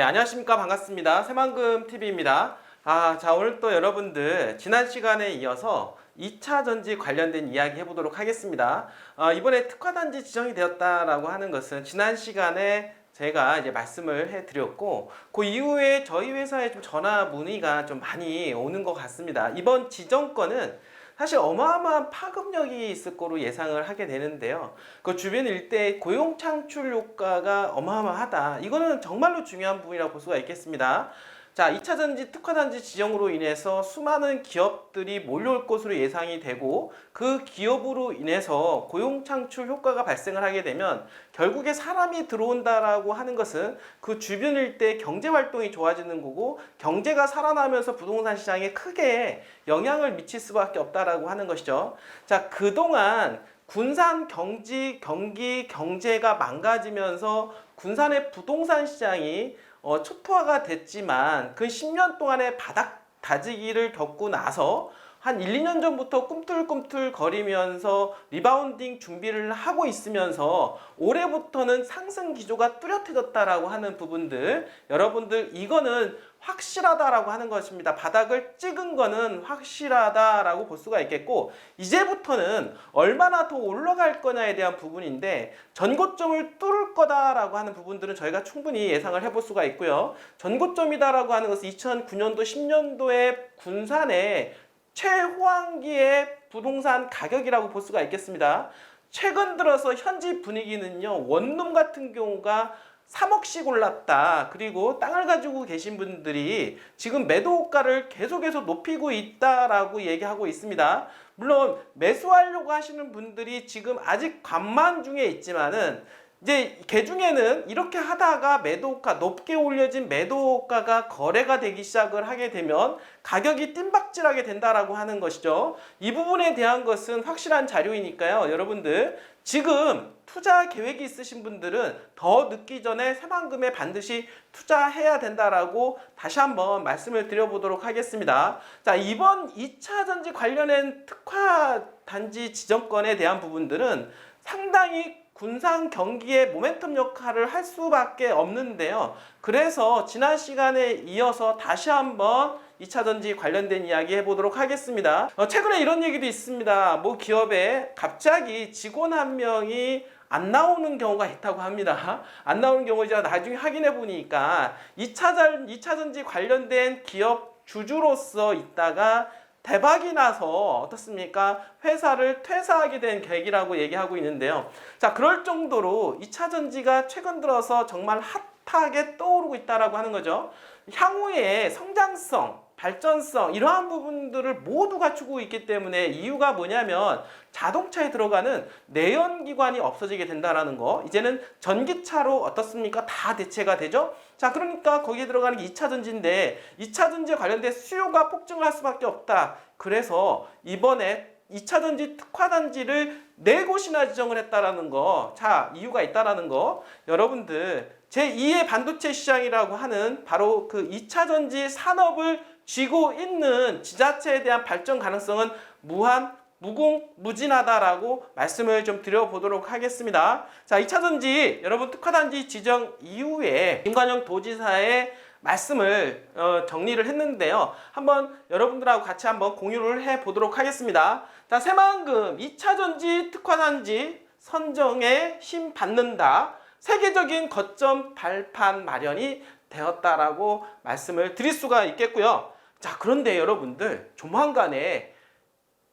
안녕하십니까. 반갑습니다. 새만금 TV입니다. 자, 오늘 또 여러분들 지난 시간에 이어서 2차 전지 관련된 이야기 해보도록 하겠습니다. 이번에 특화단지 지정이 되었다라고 하는 것은 지난 시간에 제가 이제 말씀을 해드렸고, 그 이후에 저희 회사에 좀 전화 문의가 좀 많이 오는 것 같습니다. 이번 지정권은 사실 어마어마한 파급력이 있을 거로 예상을 하게 되는데요. 그 주변 일대의 고용 창출 효과가 어마어마하다. 이거는 정말로 중요한 부분이라고 볼 수가 있겠습니다. 자, 2차 전지 특화단지 지정으로 인해서 수많은 기업들이 몰려올 것으로 예상이 되고, 그 기업으로 인해서 고용 창출 효과가 발생을 하게 되면 결국에 사람이 들어온다라고 하는 것은 그 주변 일대의 경제 활동이 좋아지는 거고, 경제가 살아나면서 부동산 시장에 크게 영향을 미칠 수밖에 없다라고 하는 것이죠. 자, 그동안 군산 경기 경제가 망가지면서 군산의 부동산 시장이 초토화가 됐지만 그 10년 동안의 바닥 다지기를 겪고 나서 한 1, 2년 전부터 꿈틀꿈틀 거리면서 리바운딩 준비를 하고 있으면서 올해부터는 상승 기조가 뚜렷해졌다라고 하는 부분들, 여러분들 이거는 확실하다라고 하는 것입니다. 바닥을 찍은 거는 확실하다라고 볼 수가 있겠고, 이제부터는 얼마나 더 올라갈 거냐에 대한 부분인데, 전고점을 뚫을 거다라고 하는 부분들은 저희가 충분히 예상을 해볼 수가 있고요. 전고점이다라고 하는 것은 2009년도 10년도에 군산의 최호황기의 부동산 가격이라고 볼 수가 있겠습니다. 최근 들어서 현지 분위기는요, 원룸 같은 경우가 3억씩 올랐다. 그리고 땅을 가지고 계신 분들이 지금 매도가를 계속해서 높이고 있다라고 얘기하고 있습니다. 물론 매수하려고 하시는 분들이 지금 아직 관망 중에 있지만은, 이제 그 중에는 이렇게 하다가 매도가 높게 올려진 매도가가 거래가 되기 시작을 하게 되면 가격이 뜀박질하게 된다라고 하는 것이죠. 이 부분에 대한 것은 확실한 자료이니까요. 여러분들 지금 투자 계획이 있으신 분들은 더 늦기 전에 새만금에 반드시 투자해야 된다라고 다시 한번 말씀을 드려보도록 하겠습니다. 자, 이번 2차 전지 관련된 특화 단지 지정권에 대한 부분들은 상당히 군산 경기의 모멘텀 역할을 할 수밖에 없는데요. 그래서 지난 시간에 이어서 다시 한번 2차 전지 관련된 이야기 해보도록 하겠습니다. 최근에 이런 얘기도 있습니다. 뭐 기업에 갑자기 직원 한 명이 안 나오는 경우가 있다고 합니다. 안 나오는 경우 제가 나중에 확인해 보니까 2차 전지 관련된 기업 주주로서 있다가 대박이 나서 어떻습니까? 회사를 퇴사하게 된 계기라고 얘기하고 있는데요. 자, 그럴 정도로 2차 전지가 최근 들어서 정말 핫하게 떠오르고 있다라고 하는 거죠. 향후에 성장성, 발전성 이러한 부분들을 모두 갖추고 있기 때문에, 이유가 뭐냐면 자동차에 들어가는 내연기관이 없어지게 된다라는 거. 이제는 전기차로 어떻습니까? 다 대체가 되죠. 자, 그러니까 거기에 들어가는 게 2차 전지인데 2차 전지에 관련된 수요가 폭증을 할 수밖에 없다. 그래서 이번에 2차 전지 특화단지를 4곳이나 지정을 했다라는 거. 자, 이유가 있다라는 거. 여러분들 제2의 반도체 시장이라고 하는 바로 그 2차 전지 산업을 쥐고 있는 지자체에 대한 발전 가능성은 무궁무진하다라고 말씀을 좀 드려보도록 하겠습니다. 자, 2차 전지 여러분 특화단지 지정 이후에 김관영 도지사의 말씀을 정리를 했는데요. 한번 여러분들하고 같이 한번 공유를 해보도록 하겠습니다. 자, 새만금 2차 전지 특화단지 선정에 힘 받는다. 세계적인 거점 발판 마련이 되었다라고 말씀을 드릴 수가 있겠고요. 자, 그런데 여러분들 조만간에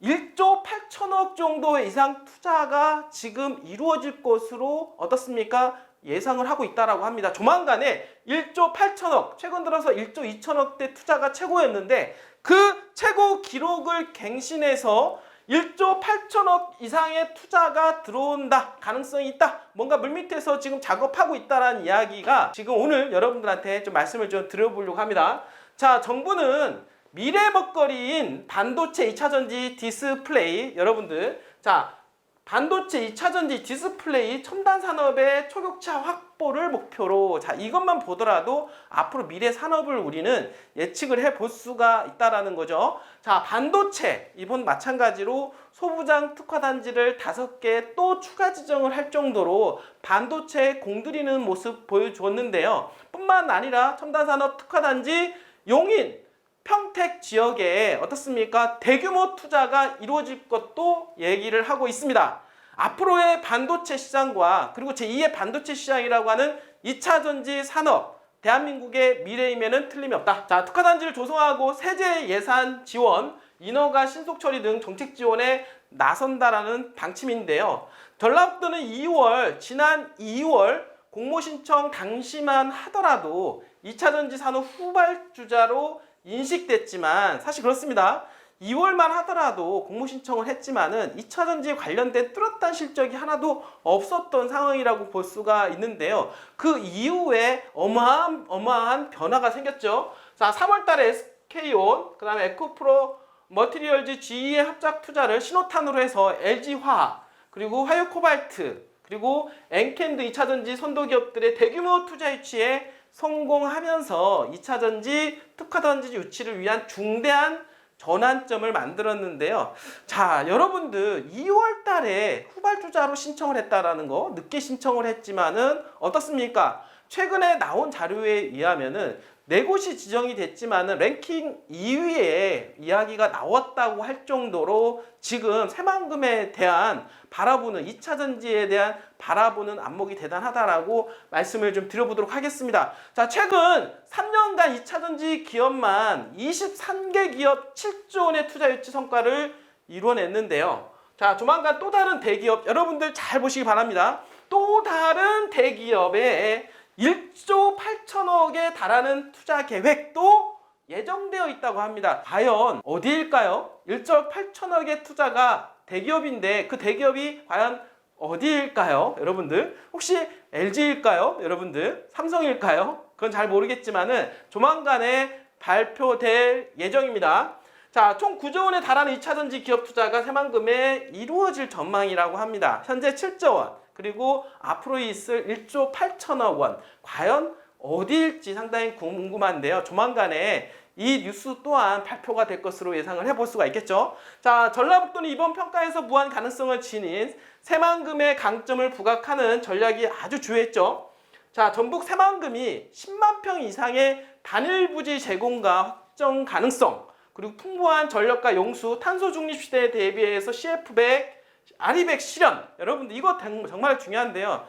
1조 8천억 정도 이상 투자가 지금 이루어질 것으로 어떻습니까? 예상을 하고 있다라고 합니다. 조만간에 1조 8천억, 최근 들어서 1조 2천억대 투자가 최고였는데 그 최고 기록을 갱신해서 1조 8천억 이상의 투자가 들어온다, 가능성이 있다, 뭔가 물밑에서 지금 작업하고 있다라는 이야기가 지금 오늘 여러분들한테 좀 말씀을 좀 드려보려고 합니다. 자, 정부는 미래 먹거리인 반도체 2차 전지 디스플레이, 여러분들 자, 반도체, 2차전지, 디스플레이, 첨단 산업의 초격차 확보를 목표로, 자, 이것만 보더라도 앞으로 미래 산업을 우리는 예측을 해볼 수가 있다라는 거죠. 자, 반도체, 이번 마찬가지로 소부장 특화단지를 5개 또 추가 지정을 할 정도로 반도체에 공들이는 모습 보여주었는데요. 뿐만 아니라 첨단 산업 특화단지 용인, 평택 지역에 어떻습니까? 대규모 투자가 이루어질 것도 얘기를 하고 있습니다. 앞으로의 반도체 시장과 그리고 제2의 반도체 시장이라고 하는 2차 전지 산업, 대한민국의 미래임에는 틀림이 없다. 자, 특화단지를 조성하고 세제 예산 지원, 인허가 신속 처리 등 정책 지원에 나선다라는 방침인데요. 전라북도는 지난 2월 공모 신청 당시만 하더라도 2차 전지 산업 후발주자로 인식됐지만 사실 그렇습니다. 2월만 하더라도 공모 신청을 했지만은 2차 전지 관련된 뚜렷한 실적이 하나도 없었던 상황이라고 볼 수가 있는데요. 그 이후에 어마어마한 변화가 생겼죠. 자, 3월 달에 SK온, 그 다음에 에코프로 머티리얼즈 GE의 합작 투자를 신호탄으로 해서 LG화학, 그리고 화요코발트, 그리고 엔캠도 2차 전지 선도 기업들의 대규모 투자 유치에 성공하면서 2차 전지 특화단지 유치를 위한 중대한 전환점을 만들었는데요. 자, 여러분들 2월 달에 후발주자로 신청을 했다라는 거, 늦게 신청을 했지만은 어떻습니까? 최근에 나온 자료에 의하면은 4곳이 지정이 됐지만은 랭킹 2위에 이야기가 나왔다고 할 정도로 지금 새만금에 대한 바라보는 2차 전지에 대한 바라보는 안목이 대단하다라고 말씀을 좀 드려보도록 하겠습니다. 자, 최근 3년간 2차 전지 기업만 23개 기업 7조 원의 투자 유치 성과를 이뤄냈는데요. 자, 조만간 또 다른 대기업, 여러분들 잘 보시기 바랍니다. 또 다른 대기업의 1조 8천억에 달하는 투자 계획도 예정되어 있다고 합니다. 과연 어디일까요? 1조 8천억의 투자가 대기업인데 그 대기업이 과연 어디일까요? 여러분들 혹시 LG일까요? 여러분들 삼성일까요? 그건 잘 모르겠지만은 조만간에 발표될 예정입니다. 자, 총 9조 원에 달하는 2차 전지 기업 투자가 새만금에 이루어질 전망이라고 합니다. 현재 7조 원. 그리고 앞으로 있을 1조 8천억 원. 과연 어디일지 상당히 궁금한데요. 조만간에 이 뉴스 또한 발표가 될 것으로 예상을 해볼 수가 있겠죠. 자, 전라북도는 이번 평가에서 무한 가능성을 지닌 새만금의 강점을 부각하는 전략이 아주 주요했죠. 자, 전북 새만금이 10만 평 이상의 단일 부지 제공과 확정 가능성, 그리고 풍부한 전력과 용수, 탄소 중립 시대에 대비해서 CF100, 아리백 실현, 여러분들 이거 정말 중요한데요.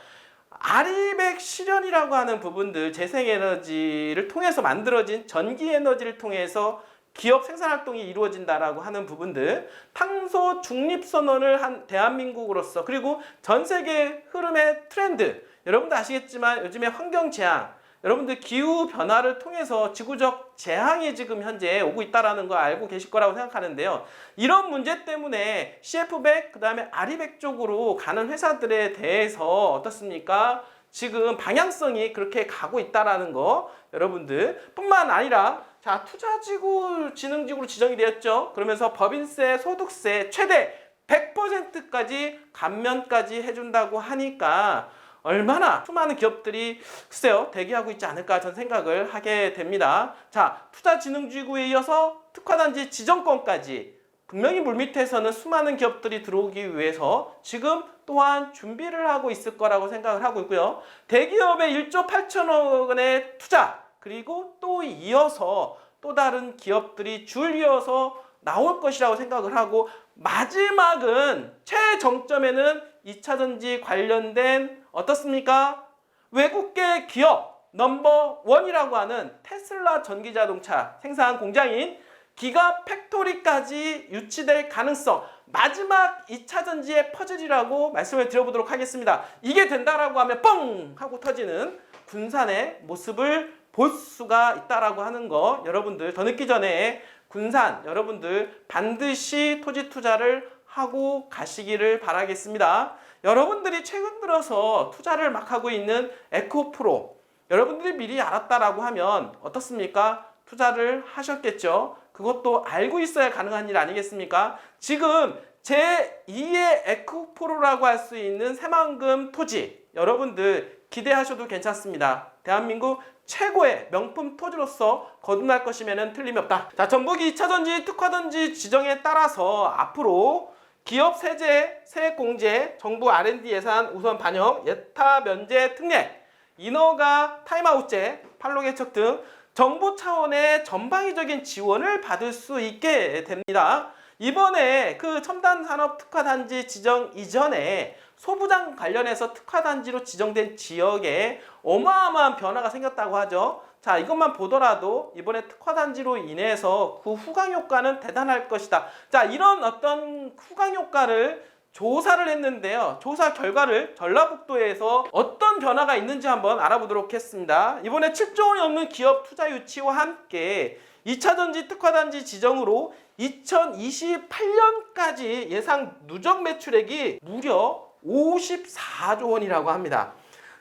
아리백 실현이라고 하는 부분들, 재생에너지를 통해서 만들어진 전기에너지를 통해서 기업 생산활동이 이루어진다라고 하는 부분들, 탄소 중립선언을 한 대한민국으로서, 그리고 전 세계 흐름의 트렌드, 여러분도 아시겠지만 요즘에 환경재앙, 여러분들 기후변화를 통해서 지구적 재앙이 지금 현재 오고 있다는 거 알고 계실 거라고 생각하는데요. 이런 문제 때문에 CF100, 그 다음에 아리백 쪽으로 가는 회사들에 대해서 어떻습니까? 지금 방향성이 그렇게 가고 있다는 거, 여러분들 뿐만 아니라 자, 투자지구 지능지구로 지정이 되었죠. 그러면서 법인세, 소득세 최대 100%까지 감면까지 해준다고 하니까 얼마나 수많은 기업들이 글쎄요 대기하고 있지 않을까 전 생각을 하게 됩니다. 자, 투자진흥지구에 이어서 특화단지 지정권까지 분명히 물밑에서는 수많은 기업들이 들어오기 위해서 지금 또한 준비를 하고 있을 거라고 생각을 하고 있고요. 대기업의 1조 8천억 원의 투자, 그리고 또 이어서 또 다른 기업들이 줄 이어서 나올 것이라고 생각을 하고, 마지막은 최정점에는 2차 전지 관련된 어떻습니까? 외국계 기업 넘버 1이라고 하는 테슬라 전기자동차 생산 공장인 기가 팩토리까지 유치될 가능성, 마지막 2차 전지의 퍼즐이라고 말씀을 드려보도록 하겠습니다. 이게 된다라고 하면 뻥 하고 터지는 군산의 모습을 볼 수가 있다라고 하는 거, 여러분들 더 늦기 전에 군산 여러분들 반드시 토지 투자를 하고 가시기를 바라겠습니다. 여러분들이 최근 들어서 투자를 막 하고 있는 에코프로, 여러분들이 미리 알았다라고 하면 어떻습니까? 투자를 하셨겠죠. 그것도 알고 있어야 가능한 일 아니겠습니까? 지금 제2의 에코포로라고 할 수 있는 새만금 토지, 여러분들 기대하셔도 괜찮습니다. 대한민국 최고의 명품 토지로서 거듭날 것이면 틀림이 없다. 자, 전북이 2차전지 특화단지 지정에 따라서 앞으로 기업 세제, 세액공제, 정부 R&D 예산 우선 반영, 예타 면제 특례, 인허가 타임아웃제, 판로 개척 등 정부 차원의 전방위적인 지원을 받을 수 있게 됩니다. 이번에 그 첨단산업특화단지 지정 이전에 소부장 관련해서 특화단지로 지정된 지역에 어마어마한 변화가 생겼다고 하죠. 자, 이것만 보더라도 이번에 특화단지로 인해서 그 후광효과는 대단할 것이다. 자, 이런 어떤 후광효과를 조사를 했는데요. 조사 결과를 전라북도에서 어떤 변화가 있는지 한번 알아보도록 하겠습니다. 이번에 7조 원이 넘는 기업 투자 유치와 함께 2차전지 특화단지 지정으로 2028년까지 예상 누적 매출액이 무려 54조 원이라고 합니다.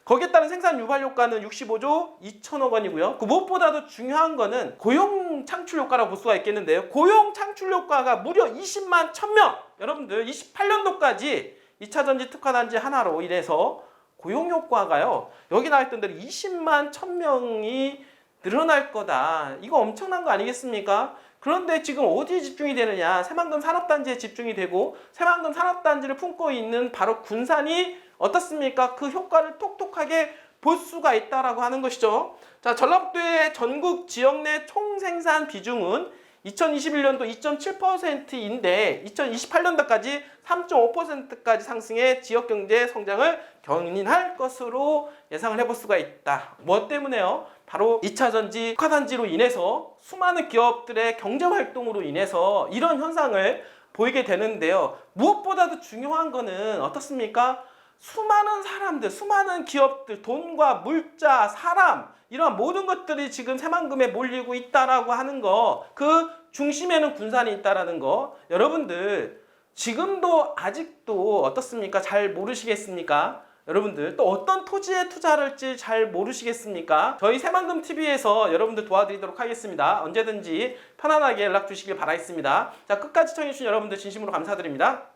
거기에 따른 생산 유발 효과는 65조 2천억 원이고요. 그 무엇보다도 중요한 거는 고용 창출 효과라고 볼 수가 있겠는데요. 고용 창출 효과가 무려 20만 1000명. 여러분들 28년도까지 2차전지 특화단지 하나로 인해서 고용 효과가요. 여기 나와 있던 대로 20만 1000명이 늘어날 거다. 이거 엄청난 거 아니겠습니까? 그런데 지금 어디에 집중이 되느냐? 새만금 산업단지에 집중이 되고 새만금 산업단지를 품고 있는 바로 군산이 어떻습니까? 그 효과를 톡톡하게 볼 수가 있다라고 하는 것이죠. 자, 전라북도의 전국 지역 내 총생산 비중은 2021년도 2.7%인데 2028년도까지 3.5%까지 상승해 지역경제 성장을 견인할 것으로 예상을 해볼 수가 있다. 뭐 때문에요? 바로 2차전지 특화단지로 인해서 수많은 기업들의 경제활동으로 인해서 이런 현상을 보이게 되는데요. 무엇보다도 중요한 거는 어떻습니까? 수많은 사람들, 수많은 기업들, 돈과 물자, 사람 이런 모든 것들이 지금 새만금에 몰리고 있다라고 하는 거, 그 중심에는 군산이 있다라는 거, 여러분들 지금도 아직도 어떻습니까? 잘 모르시겠습니까? 여러분들 또 어떤 토지에 투자를 할지 잘 모르시겠습니까? 저희 새만금TV에서 여러분들 도와드리도록 하겠습니다. 언제든지 편안하게 연락 주시길 바라겠습니다. 자, 끝까지 시청해주신 여러분들 진심으로 감사드립니다.